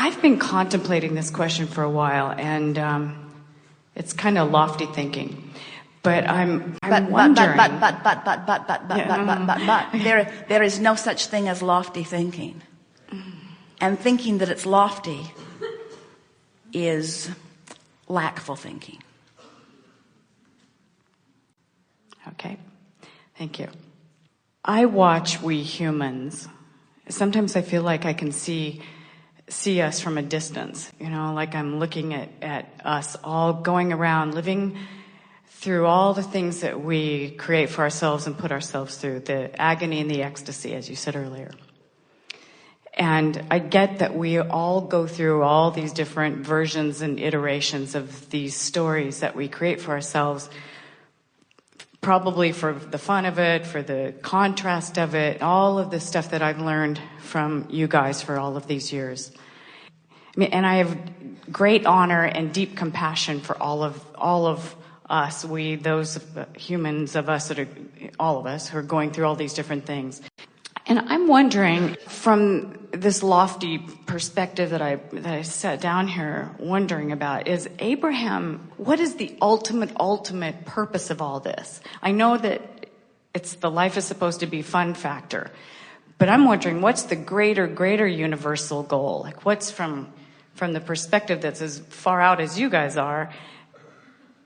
I've been contemplating this question for a while, and it's kind of lofty thinking. But I'm wondering. There is no such thing as lofty thinking. And thinking that it's lofty is lackful thinking. Okay, thank you. I watch we humans. Sometimes I feel like I can see us from a distance, like I'm looking at us all going around, living through all the things that we create for ourselves and put ourselves through, the agony and the ecstasy, as you said earlier. And I get that we all go through all these different versions and iterations of these stories that we create for ourselves, probably for the fun of it, for the contrast of it, all of the stuff that I've learned from you guys for all of these years. And I have great honor and deep compassion for all of us, those humans of us all of us who are going through all these different things. And I'm wondering, from this lofty perspective that I sat down here wondering about, is Abraham, what is the ultimate purpose of all this? I know that the life is supposed to be fun factor, but I'm wondering, what's the greater universal goal? Like, what's from the perspective that's as far out as you guys are,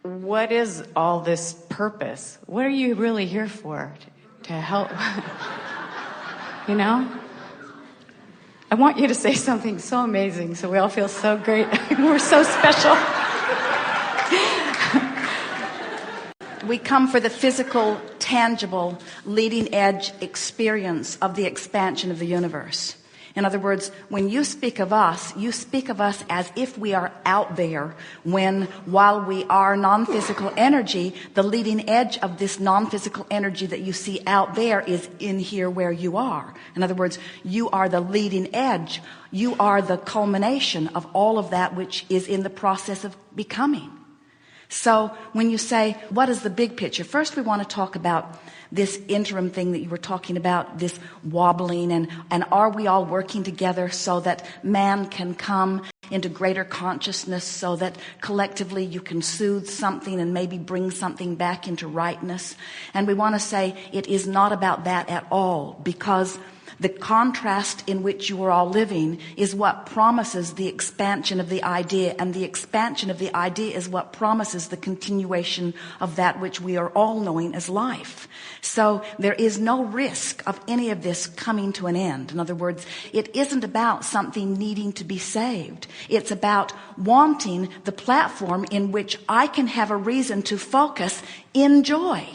what is all this purpose? What are you really here for? To help? I want you to say something so amazing so we all feel so great. We're so special. We come for the physical, tangible, leading edge experience of the expansion of the universe. In other words, when you speak of us as if we are out there, while we are non-physical energy, the leading edge of this non-physical energy that you see out there is in here where you are. In other words, you are the leading edge. You are the culmination of all of that which is in the process of becoming. So when you say, what is the big picture? First, we want to talk about this interim thing that you were talking about, this wobbling, and are we all working together so that man can come into greater consciousness, so that collectively you can soothe something and maybe bring something back into rightness? And we want to say it is not about that at all, because the contrast in which you are all living is what promises the expansion of the idea, and the expansion of the idea is what promises the continuation of that which we are all knowing as life. So there is no risk of any of this coming to an end. In other words, it isn't about something needing to be saved. It's about wanting the platform in which I can have a reason to focus in joy.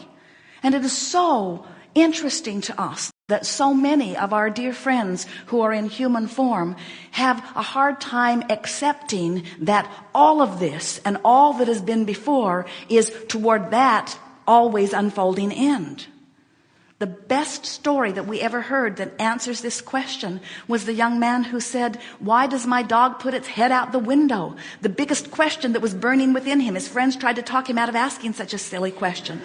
And it is so interesting to us that so many of our dear friends who are in human form have a hard time accepting that all of this and all that has been before is toward that always unfolding end. The best story that we ever heard that answers this question was the young man who said, why does my dog put its head out the window? The biggest question that was burning within him. His friends tried to talk him out of asking such a silly question.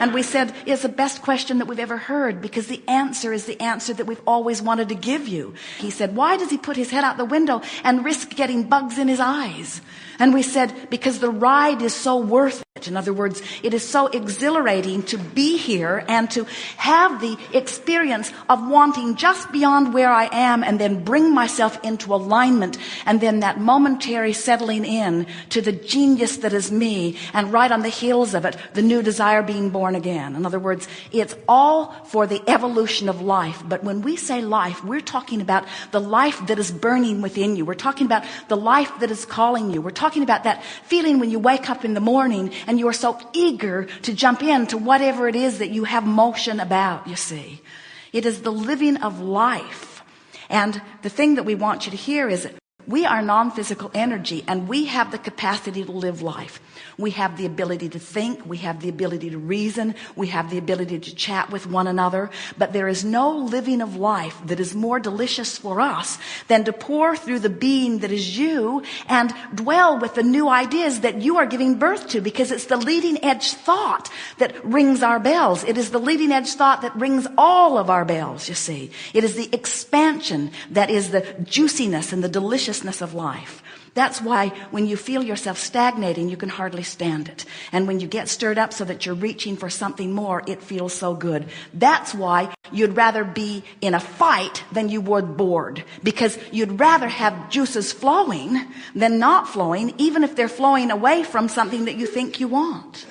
And we said, it's the best question that we've ever heard, because the answer is the answer that we've always wanted to give you. He said, why does he put his head out the window and risk getting bugs in his eyes? And we said, because the ride is so worth it. In other words, it is so exhilarating to be here and to have the experience of wanting just beyond where I am and then bring myself into alignment, and then that momentary settling in to the genius that is me, and right on the heels of it, the new desire being born again. In other words, it's all for the evolution of life. But when we say life, we're talking about the life that is burning within you. We're talking about the life that is calling you. We're talking about that feeling when you wake up in the morning and you are so eager to jump into whatever it is that you have motion about, you see. It is the living of life. And the thing that we want you to hear is that we are non-physical energy, and we have the capacity to live life. We have the ability to think. We have the ability to reason. We have the ability to chat with one another. But there is no living of life that is more delicious for us than to pour through the being that is you and dwell with the new ideas that you are giving birth to, because it's the leading edge thought that rings our bells. It is the leading edge thought that rings all of our bells, you see. It is the expansion that is the juiciness and the deliciousness graciousness of life. That's why when you feel yourself stagnating, you can hardly stand it. And when you get stirred up so that you're reaching for something more, it feels so good. That's why you'd rather be in a fight than you would bored, because you'd rather have juices flowing than not flowing, even if they're flowing away from something that you think you want.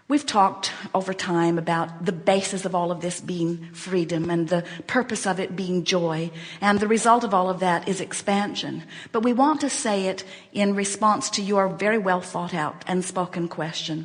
We've talked over time about the basis of all of this being freedom and the purpose of it being joy. And the result of all of that is expansion. But we want to say it in response to your very well thought out and spoken question,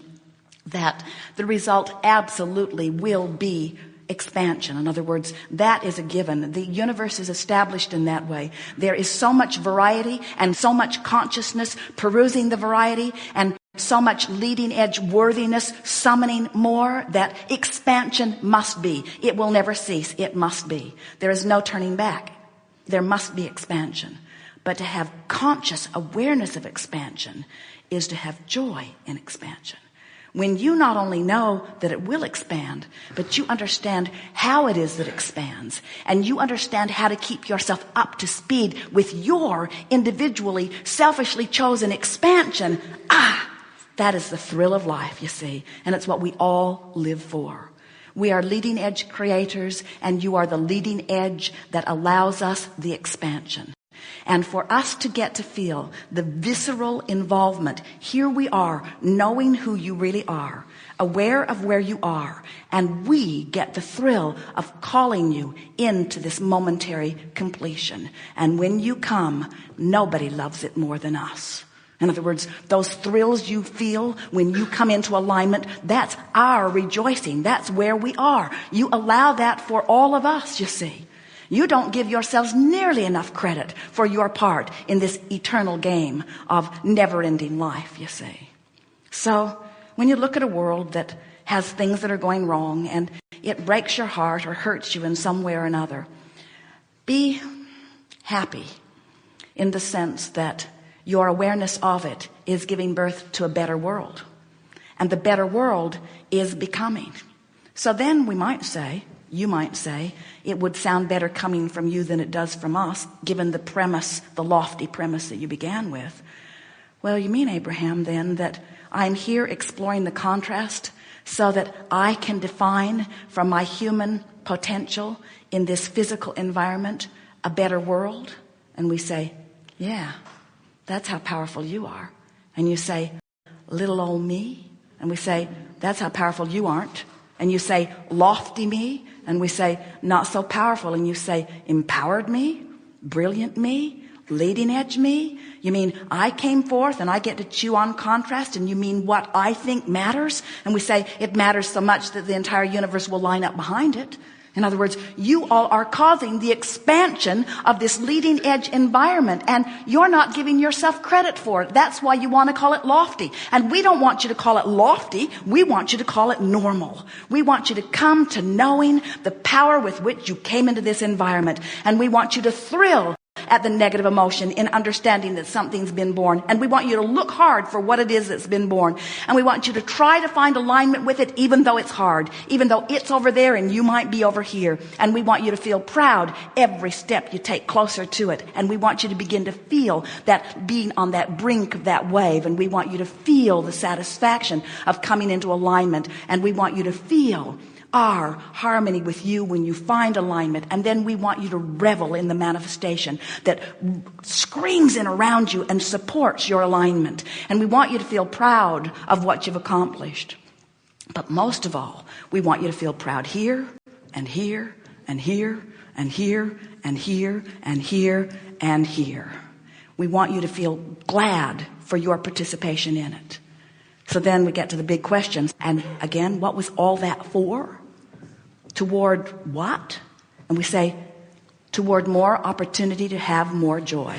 that the result absolutely will be expansion. In other words, that is a given. The universe is established in that way. There is so much variety and so much consciousness perusing the variety, and so much leading edge worthiness summoning more, that expansion must be. It will never cease. It must be. There is no turning back. There must be expansion. But to have conscious awareness of expansion is to have joy in expansion. When you not only know that it will expand, but you understand how it is that expands, and you understand how to keep yourself up to speed with your individually, selfishly chosen expansion, that is the thrill of life, you see, and it's what we all live for. We are leading edge creators, and you are the leading edge that allows us the expansion. And for us to get to feel the visceral involvement, here we are, knowing who you really are, aware of where you are, and we get the thrill of calling you into this momentary completion. And when you come, nobody loves it more than us. In other words, those thrills you feel when you come into alignment, that's our rejoicing. That's where we are. You allow that for all of us, you see. You don't give yourselves nearly enough credit for your part in this eternal game of never-ending life, you see. So when you look at a world that has things that are going wrong and it breaks your heart or hurts you in some way or another, be happy in the sense that your awareness of it is giving birth to a better world. And the better world is becoming. So then we might say, you might say, it would sound better coming from you than it does from us, given the premise, the lofty premise that you began with. Well, you mean, Abraham, then, that I'm here exploring the contrast so that I can define from my human potential in this physical environment a better world? And we say, yeah. That's how powerful you are. And you say, little old me. And we say, that's how powerful you aren't. And you say, lofty me. And we say, not so powerful. And you say, empowered me, brilliant me, leading edge me. You mean I came forth and I get to chew on contrast, and you mean what I think matters? And we say, it matters so much that the entire universe will line up behind it. In other words, you all are causing the expansion of this leading edge environment, and you're not giving yourself credit for it. That's why you want to call it lofty. And we don't want you to call it lofty. We want you to call it normal. We want you to come to knowing the power with which you came into this environment. And we want you to thrill at the negative emotion in understanding that something's been born. And we want you to look hard for what it is that's been born. And we want you to try to find alignment with it, even though it's hard, even though it's over there and you might be over here. And we want you to feel proud every step you take closer to it. And we want you to begin to feel that being on that brink of that wave. And we want you to feel the satisfaction of coming into alignment. And we want you to feel our harmony with you when you find alignment. And then we want you to revel in the manifestation that screams in around you and supports your alignment. And we want you to feel proud of what you've accomplished. But most of all, we want you to feel proud here and here and here and here and here and here and here. We want you to feel glad for your participation in it. So then we get to the big questions. And again, what was all that for? Toward what? And we say, toward more opportunity to have more joy.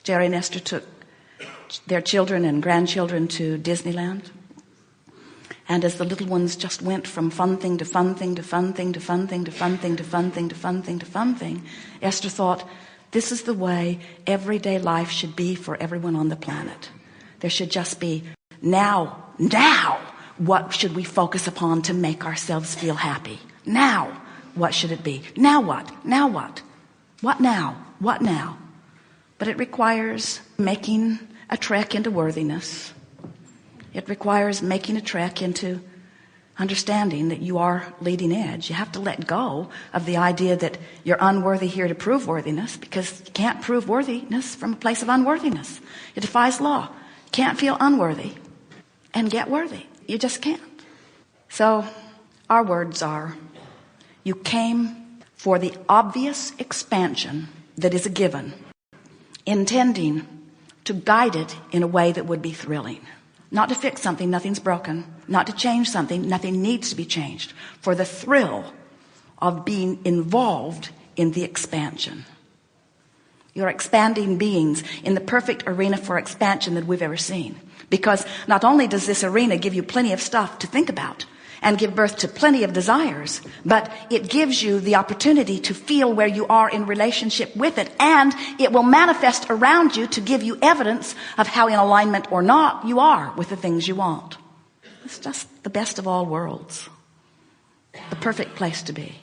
Jerry and Esther took their children and grandchildren to Disneyland. And as the little ones just went from fun thing to fun thing to fun thing to fun thing to fun thing to fun thing to fun thing to fun thing, Esther thought, this is the way everyday life should be for everyone on the planet. There should just be now, what should we focus upon to make ourselves feel happy? Now, what should it be? Now what? Now what? What now? What now? But it requires making a trek into worthiness. It requires making a trek into understanding that you are leading edge. You have to let go of the idea that you're unworthy here to prove worthiness, because you can't prove worthiness from a place of unworthiness. It defies law. You can't feel unworthy and get worthy. You just can't. So our words are, you came for the obvious expansion that is a given, intending to guide it in a way that would be thrilling. Not to fix something, nothing's broken. Not to change something, nothing needs to be changed. For the thrill of being involved in the expansion. You're expanding beings in the perfect arena for expansion that we've ever seen. Because not only does this arena give you plenty of stuff to think about and give birth to plenty of desires, but it gives you the opportunity to feel where you are in relationship with it, and it will manifest around you to give you evidence of how in alignment or not you are with the things you want. It's just the best of all worlds. The perfect place to be.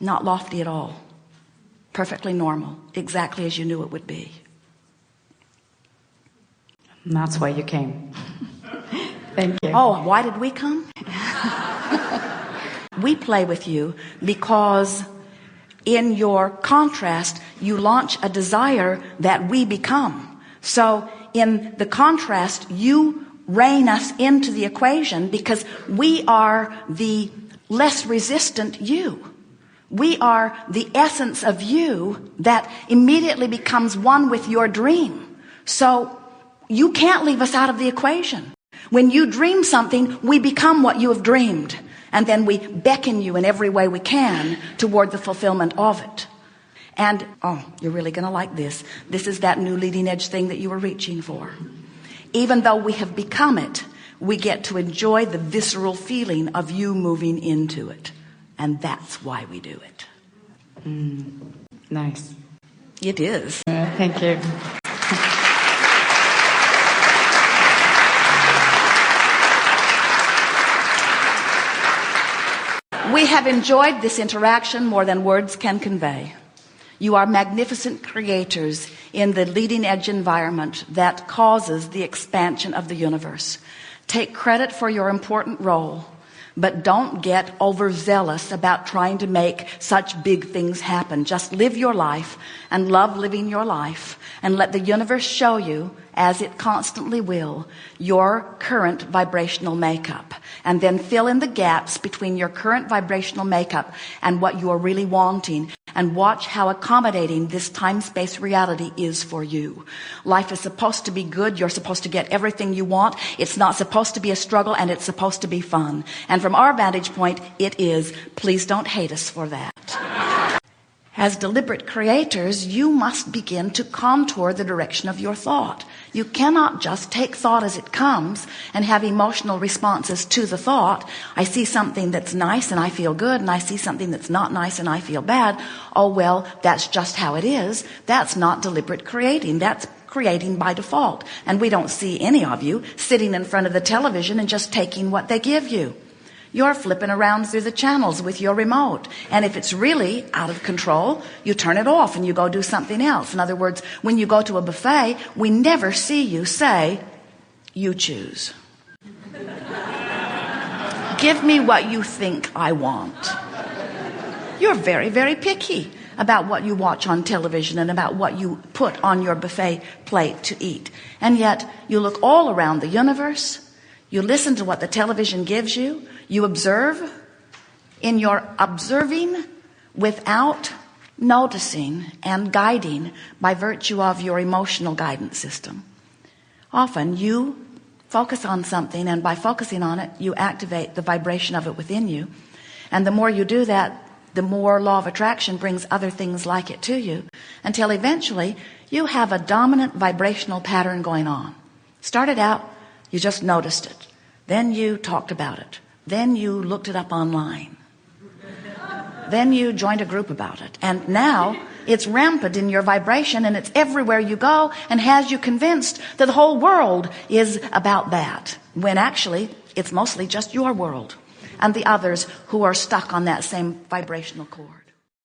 Not lofty at all. Perfectly normal. Exactly as you knew it would be. And that's why you came. Thank you. Oh, why did we come? We play with you because in your contrast, you launch a desire that we become. So in the contrast, you rein us into the equation because we are the less resistant you. We are the essence of you that immediately becomes one with your dream. So you can't leave us out of the equation. When you dream something, we become what you have dreamed. And then we beckon you in every way we can toward the fulfillment of it. And, oh, you're really going to like this. This is that new leading edge thing that you were reaching for. Even though we have become it, we get to enjoy the visceral feeling of you moving into it. And that's why we do it. Nice. It is. Thank you. We have enjoyed this interaction more than words can convey. You are magnificent creators in the leading edge environment that causes the expansion of the universe. Take credit for your important role, but don't get overzealous about trying to make such big things happen. Just live your life and love living your life, and let the universe show you, as it constantly will, your current vibrational makeup. And then fill in the gaps between your current vibrational makeup and what you are really wanting, and watch how accommodating this time-space reality is for you. Life is supposed to be good. You're supposed to get everything you want. It's not supposed to be a struggle, and it's supposed to be fun. And from our vantage point, it is. Please don't hate us for that. As deliberate creators, you must begin to contour the direction of your thought. You cannot just take thought as it comes and have emotional responses to the thought. I see something that's nice and I feel good, and I see something that's not nice and I feel bad. Oh, well, that's just how it is. That's not deliberate creating. That's creating by default. And we don't see any of you sitting in front of the television and just taking what they give you. You're flipping around through the channels with your remote. And if it's really out of control, you turn it off and you go do something else. In other words, when you go to a buffet, we never see you say, you choose. Give me what you think I want. You're very, very picky about what you watch on television and about what you put on your buffet plate to eat. And yet you look all around the universe. You listen to what the television gives you. You observe. In your observing without noticing and guiding by virtue of your emotional guidance system. Often you focus on something, and by focusing on it, you activate the vibration of it within you. And the more you do that, the more law of attraction brings other things like it to you, until eventually you have a dominant vibrational pattern going on. Started out, you just noticed it. Then you talked about it. Then you looked it up online. Then you joined a group about it. And now it's rampant in your vibration, and it's everywhere you go, and has you convinced that the whole world is about that, when actually it's mostly just your world and the others who are stuck on that same vibrational cord.